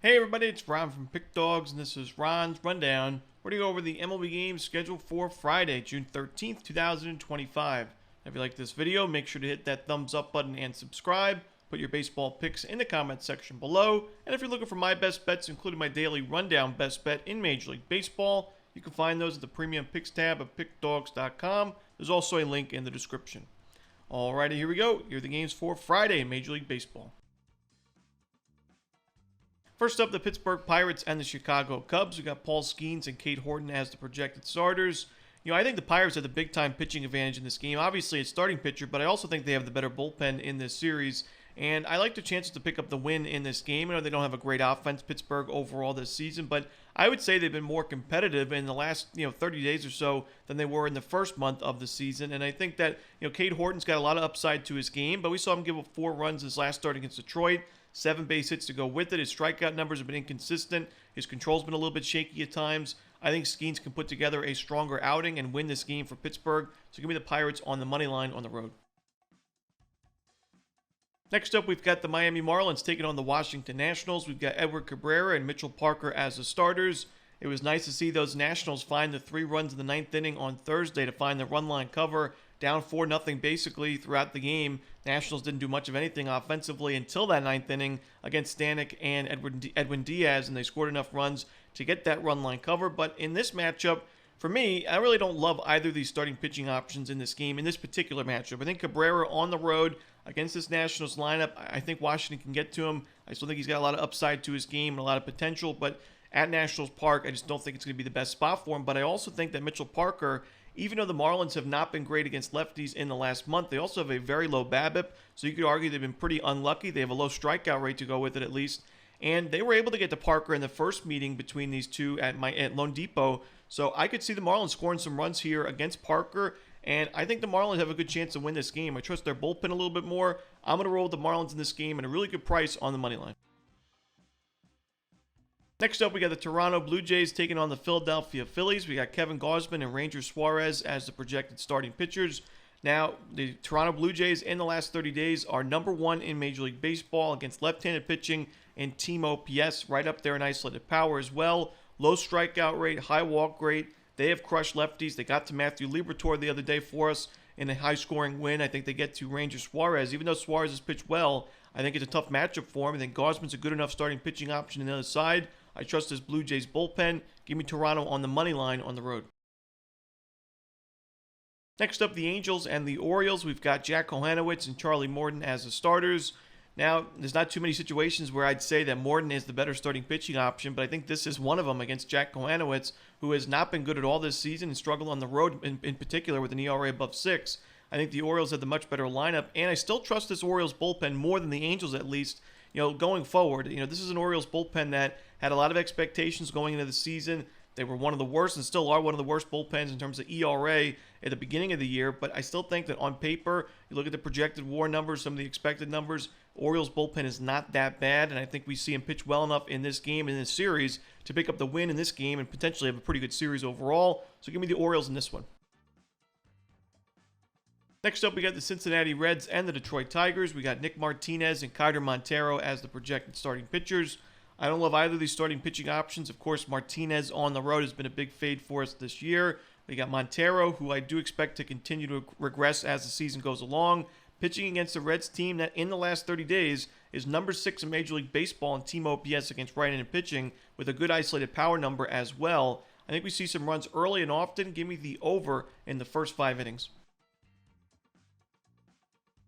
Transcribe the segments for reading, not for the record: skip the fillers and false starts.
Hey everybody, it's Ron from Pick Dawgz, and this is Ron's Rundown. We're going to go over the MLB games scheduled for Friday, June 13th, 2025. If you like this video, make sure to hit that thumbs up button and subscribe. Put your baseball picks in the comments section below. And if you're looking for my best bets, including my daily rundown best bet in Major League Baseball, you can find those at the Premium Picks tab of pickdawgz.com. There's also a link in the description. Alrighty, here we go. Here are the games for Friday in Major League Baseball. First up, the Pittsburgh Pirates and the Chicago Cubs. We got Paul Skeens and Cade Horton as the projected starters. I think the Pirates have the big-time pitching advantage in this game. Obviously, it's starting pitcher, but I also think they have the better bullpen in this series. And I like their chances to pick up the win in this game. I know they don't have a great offense, Pittsburgh, overall this season, but I would say they've been more competitive in the last 30 days or so than they were in the first month of the season. And I think that Cade Horton's got a lot of upside to his game, but we saw him give up 4 runs his last start against Detroit. 7 base hits to go with it. His strikeout numbers have been inconsistent. His control's been a little bit shaky at times. I think Skeens can put together a stronger outing and win this game for Pittsburgh. So give me the Pirates on the money line on the road. Next up, we've got the Miami Marlins taking on the Washington Nationals. We've got Edward Cabrera and Mitchell Parker as the starters. It was nice to see those Nationals find the 3 runs in the 9th inning on Thursday to find the run line cover. Down 4-0 basically throughout the game. Nationals didn't do much of anything offensively until that 9th inning against Stanek and Edwin Diaz, and they scored enough runs to get that run line cover. But in this matchup, for me, I really don't love either of these starting pitching options in this game, in this particular matchup. I think Cabrera on the road against this Nationals lineup, I think Washington can get to him. I still think he's got a lot of upside to his game and a lot of potential, but at Nationals Park, I just don't think it's going to be the best spot for him. But I also think that Mitchell Parker, even though the Marlins have not been great against lefties in the last month, they also have a very low BABIP, so you could argue they've been pretty unlucky. They have a low strikeout rate to go with it at least, and they were able to get to Parker in the first meeting between these two at Lone Depot, so I could see the Marlins scoring some runs here against Parker, and I think the Marlins have a good chance to win this game. I trust their bullpen a little bit more. I'm going to roll with the Marlins in this game and a really good price on the money line. Next up, we got the Toronto Blue Jays taking on the Philadelphia Phillies. We got Kevin Gausman and Ranger Suarez as the projected starting pitchers. Now, the Toronto Blue Jays in the last 30 days are #1 in Major League Baseball against left-handed pitching and team OPS, right up there in isolated power as well. Low strikeout rate, high walk rate. They have crushed lefties. They got to Matthew Liberatore the other day for us in a high-scoring win. I think they get to Ranger Suarez. Even though Suarez has pitched well, I think it's a tough matchup for him. I think Gausman's a good enough starting pitching option on the other side. I trust this Blue Jays bullpen. Give me Toronto on the money line on the road. Next up, the Angels and the Orioles. We've got Jack Kohanowitz and Charlie Morton as the starters. Now, there's not too many situations where I'd say that Morton is the better starting pitching option, but I think this is one of them against Jack Kohanowitz, who has not been good at all this season and struggled on the road in particular with an ERA above 6. I think the Orioles have the much better lineup, and I still trust this Orioles bullpen more than the Angels at least. Going forward, this is an Orioles bullpen that had a lot of expectations going into the season. They were one of the worst and still are one of the worst bullpens in terms of ERA at the beginning of the year. But I still think that on paper, you look at the projected WAR numbers, some of the expected numbers, Orioles bullpen is not that bad. And I think we see him pitch well enough in this game, in this series, to pick up the win in this game and potentially have a pretty good series overall. So give me the Orioles in this one. Next up, we got the Cincinnati Reds and the Detroit Tigers. We got Nick Martinez and Keider Montero as the projected starting pitchers. I don't love either of these starting pitching options. Of course, Martinez on the road has been a big fade for us this year. We got Montero, who I do expect to continue to regress as the season goes along. Pitching against the Reds team that in the last 30 days is #6 in Major League Baseball in team OPS against right-handed pitching with a good isolated power number as well. I think we see some runs early and often. Give me the over in the first 5 innings.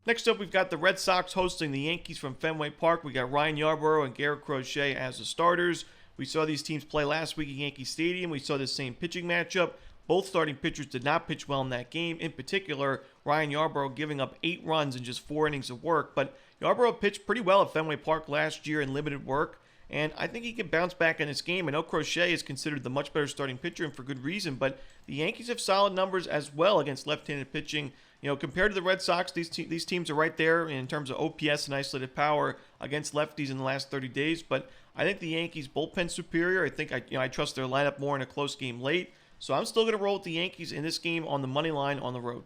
Next up, we've got the Red Sox hosting the Yankees from Fenway Park. We got Ryan Yarbrough and Garrett Crochet as the starters. We saw these teams play last week at Yankee Stadium. We saw the same pitching matchup. Both starting pitchers did not pitch well in that game. In particular, Ryan Yarbrough giving up 8 runs in just 4 innings of work. But Yarbrough pitched pretty well at Fenway Park last year in limited work, and I think he can bounce back in this game. I know Crochet is considered the much better starting pitcher, and for good reason, but the Yankees have solid numbers as well against left-handed pitching. Compared to the Red Sox, these teams are right there in terms of OPS and isolated power against lefties in the last 30 days. But I think the Yankees' bullpen superior. I think I trust their lineup more in a close game late. So I'm still going to roll with the Yankees in this game on the money line on the road.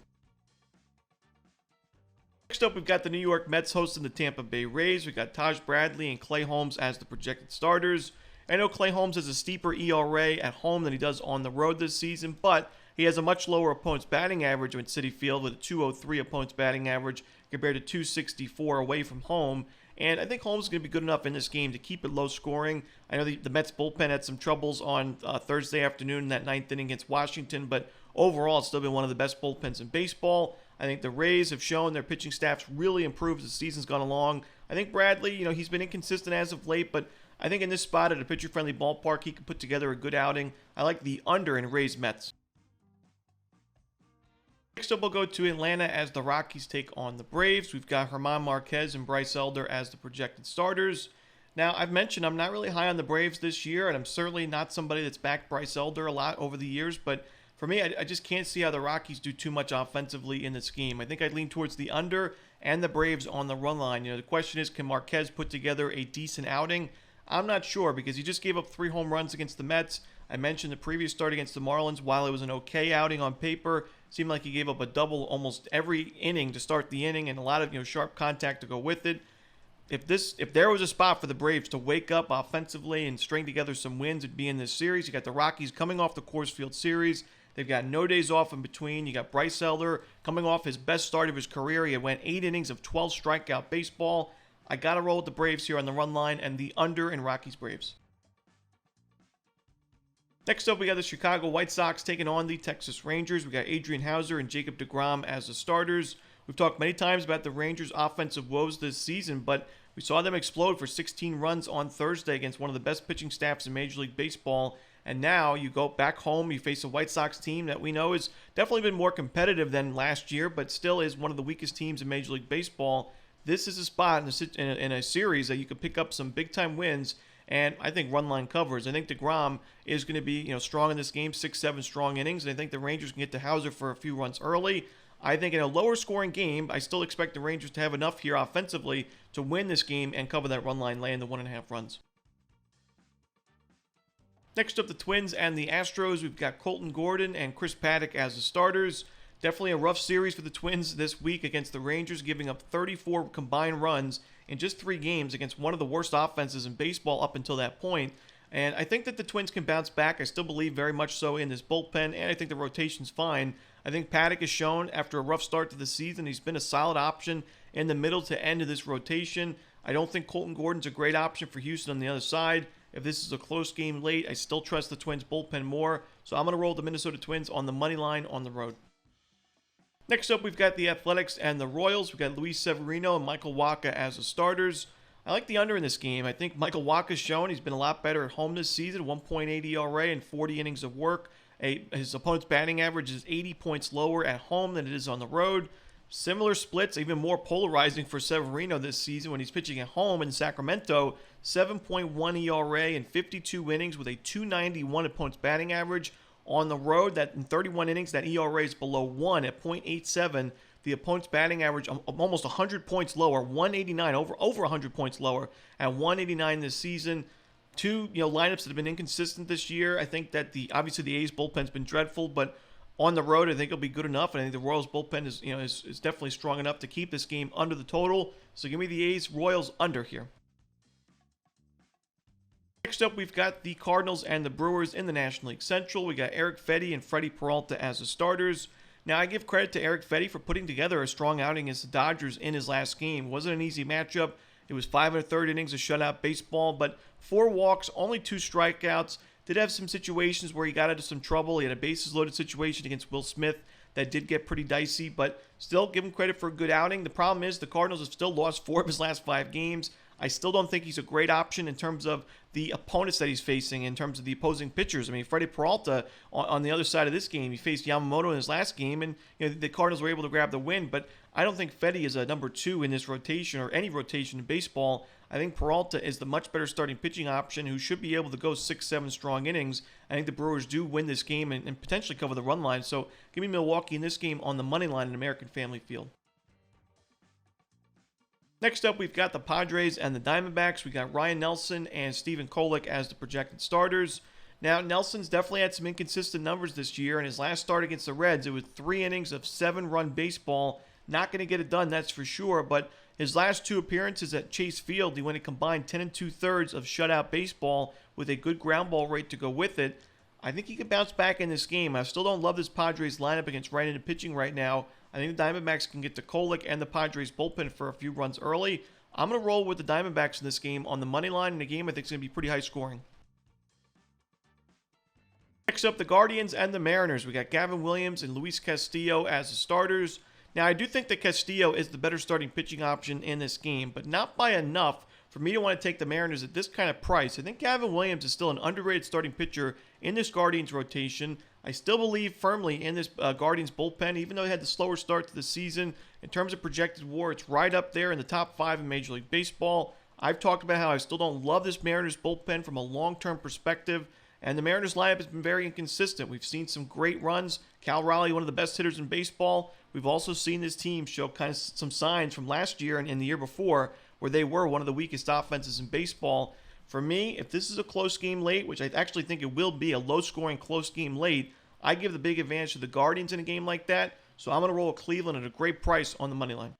Next up, we've got the New York Mets hosting the Tampa Bay Rays. We've got Taj Bradley and Clay Holmes as the projected starters. I know Clay Holmes has a steeper ERA at home than he does on the road this season, but he has a much lower opponent's batting average in Citi Field with a 203 opponent's batting average compared to 264 away from home. And I think Holmes is going to be good enough in this game to keep it low scoring. I know the Mets bullpen had some troubles on Thursday afternoon in that ninth inning against Washington, but overall it's still been one of the best bullpens in baseball. I think the Rays have shown their pitching staff's really improved as the season's gone along. I think Bradley, he's been inconsistent as of late, but I think in this spot at a pitcher-friendly ballpark, he can put together a good outing. I like the under in Rays Mets. Next up, we'll go to Atlanta as the Rockies take on the Braves. We've got German Marquez and Bryce Elder as the projected starters. Now, I've mentioned I'm not really high on the Braves this year, and I'm certainly not somebody that's backed Bryce Elder a lot over the years, but for me, I just can't see how the Rockies do too much offensively in this game. I think I'd lean towards the under and the Braves on the run line. The question is, can Marquez put together a decent outing? I'm not sure because he just gave up 3 home runs against the Mets. I mentioned the previous start against the Marlins. While it was an okay outing on paper, seemed like he gave up a double almost every inning to start the inning and a lot of sharp contact to go with it. If there was a spot for the Braves to wake up offensively and string together some wins, it'd be in this series. You got the Rockies coming off the Coors Field series. They've got no days off in between. You got Bryce Elder coming off his best start of his career. He went 8 innings of 12 strikeout baseball. I got to roll with the Braves here on the run line and the under in Rockies Braves. Next up, we got the Chicago White Sox taking on the Texas Rangers. We got Adrian Hauser and Jacob deGrom as the starters. We've talked many times about the Rangers' offensive woes this season, but we saw them explode for 16 runs on Thursday against one of the best pitching staffs in Major League Baseball. And now you go back home, you face a White Sox team that we know has definitely been more competitive than last year, but still is one of the weakest teams in Major League Baseball. This is a spot in a series that you could pick up some big-time wins, and I think run line covers. I think deGrom is going to be strong in this game, 6-7 strong innings, and I think the Rangers can get to Hauser for a few runs early. I think in a lower-scoring game, I still expect the Rangers to have enough here offensively to win this game and cover that run line, laying the 1.5 runs. Next up, the Twins and the Astros. We've got Colton Gordon and Chris Paddock as the starters. Definitely a rough series for the Twins this week against the Rangers, giving up 34 combined runs in just 3 games against one of the worst offenses in baseball up until that point. And I think that the Twins can bounce back. I still believe very much so in this bullpen, and I think the rotation's fine. I think Paddock has shown after a rough start to the season, he's been a solid option in the middle to end of this rotation. I don't think Colton Gordon's a great option for Houston on the other side. If this is a close game late, I still trust the Twins bullpen more. So I'm going to roll the Minnesota Twins on the money line on the road. Next up, we've got the Athletics and the Royals. We've got Luis Severino and Michael Wacha as the starters. I like the under in this game. I think Michael Wacha's shown he's been a lot better at home this season. 1.8 ERA and 40 innings of work. His opponent's batting average is 80 points lower at home than it is on the road. Similar splits, even more polarizing for Severino this season when he's pitching at home in Sacramento. 7.1 ERA in 52 innings with a 291 opponent's batting average. On the road, that in 31 innings, that ERA is below 1 at .87. The opponent's batting average almost 100 points lower, 189, over 100 points lower at 189 this season. 2 lineups that have been inconsistent this year. I think that obviously the A's bullpen's been dreadful, but on the road I think it'll be good enough. And I think the Royals bullpen is definitely strong enough to keep this game under the total. So give me the A's Royals under here. Next up, we've got the Cardinals and the Brewers in the National League Central. We got Eric Fedde and Freddie Peralta as the starters. Now, I give credit to Eric Fedde for putting together a strong outing against the Dodgers in his last game. Wasn't an easy matchup. It was 5 1/3 innings of shutout baseball, but 4 walks, only 2 strikeouts. Did have some situations where he got into some trouble. He had a bases-loaded situation against Will Smith that did get pretty dicey, but still give him credit for a good outing. The problem is the Cardinals have still lost 4 of his last 5 games. I still don't think he's a great option in terms of the opponents that he's facing, in terms of the opposing pitchers. I mean, Freddie Peralta on the other side of this game, he faced Yamamoto in his last game, and the Cardinals were able to grab the win. But I don't think Fedde is a number 2 in this rotation or any rotation in baseball. I think Peralta is the much better starting pitching option who should be able to go 6-7 strong innings. I think the Brewers do win this game and potentially cover the run line. So give me Milwaukee in this game on the money line in American Family Field. Next up, we've got the Padres and the Diamondbacks. We got Ryan Nelson and Stephen Kolek as the projected starters. Now, Nelson's definitely had some inconsistent numbers this year. In his last start against the Reds, it was 3 innings of 7-run baseball, Not going to get it done, that's for sure. But his last 2 appearances at Chase Field, he went a combined 10 2/3 of shutout baseball with a good ground ball rate to go with it. I think he could bounce back in this game. I still don't love this Padres lineup against right-handed pitching right now. I think the Diamondbacks can get to Kolek and the Padres bullpen for a few runs early. I'm going to roll with the Diamondbacks in this game on the money line in a game I think is going to be pretty high scoring. Next up, the Guardians and the Mariners. We got Gavin Williams and Luis Castillo as the starters. Now, I do think that Castillo is the better starting pitching option in this game, but not by enough for me to want to take the Mariners at this kind of price. I think Gavin Williams is still an underrated starting pitcher in this Guardians rotation. I still believe firmly in this Guardians bullpen, even though they had the slower start to the season. In terms of projected WAR, it's right up there in the top 5 in Major League Baseball. I've talked about how I still don't love this Mariners bullpen from a long-term perspective, and the Mariners lineup has been very inconsistent. We've seen some great runs. Cal Raleigh, one of the best hitters in baseball. We've also seen this team show kind of some signs from last year and the year before where they were one of the weakest offenses in baseball. For me, if this is a close game late, which I actually think it will be, a low-scoring close game late, I give the big advantage to the Guardians in a game like that. So I'm going to roll Cleveland at a great price on the money line.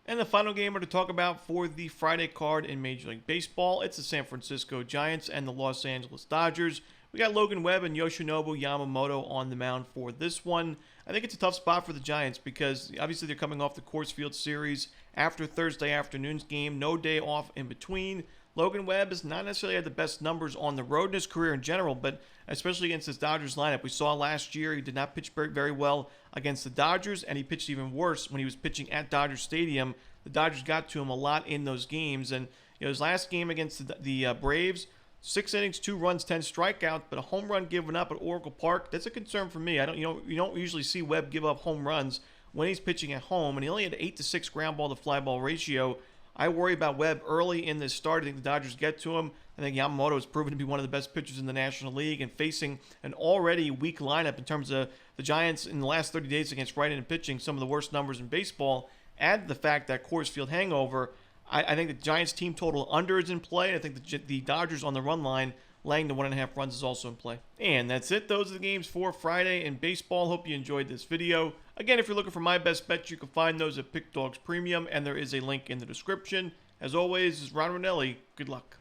And the final game we're to talk about for the Friday card in Major League Baseball, it's the San Francisco Giants and the Los Angeles Dodgers. We got Logan Webb and Yoshinobu Yamamoto on the mound for this one. I think it's a tough spot for the Giants because obviously they're coming off the Coors Field series after Thursday afternoon's game, no day off in between. Logan Webb has not necessarily had the best numbers on the road in his career in general, but especially against this Dodgers lineup. We saw last year he did not pitch very well against the Dodgers, and he pitched even worse when he was pitching at Dodger Stadium. The Dodgers got to him a lot in those games, and his last game against the Braves, 6 innings, 2 runs, 10 strikeouts, but a home run given up at Oracle Park, that's a concern for me. You don't usually see Webb give up home runs when he's pitching at home, and he only had 8-6 ground ball to fly ball ratio. I worry about Webb early in this start. I think the Dodgers get to him. I think Yamamoto has proven to be one of the best pitchers in the National League, and facing an already weak lineup in terms of the Giants in the last 30 days against right-handed pitching, some of the worst numbers in baseball. Add the fact that Coors Field hangover, I think the Giants team total under is in play. I think the Dodgers on the run line laying the 1.5 runs is also in play. And that's it. Those are the games for Friday in baseball. Hope you enjoyed this video. Again, if you're looking for my best bets, you can find those at Pick Dawgz Premium, and there is a link in the description. As always, this is Romanelli. Good luck.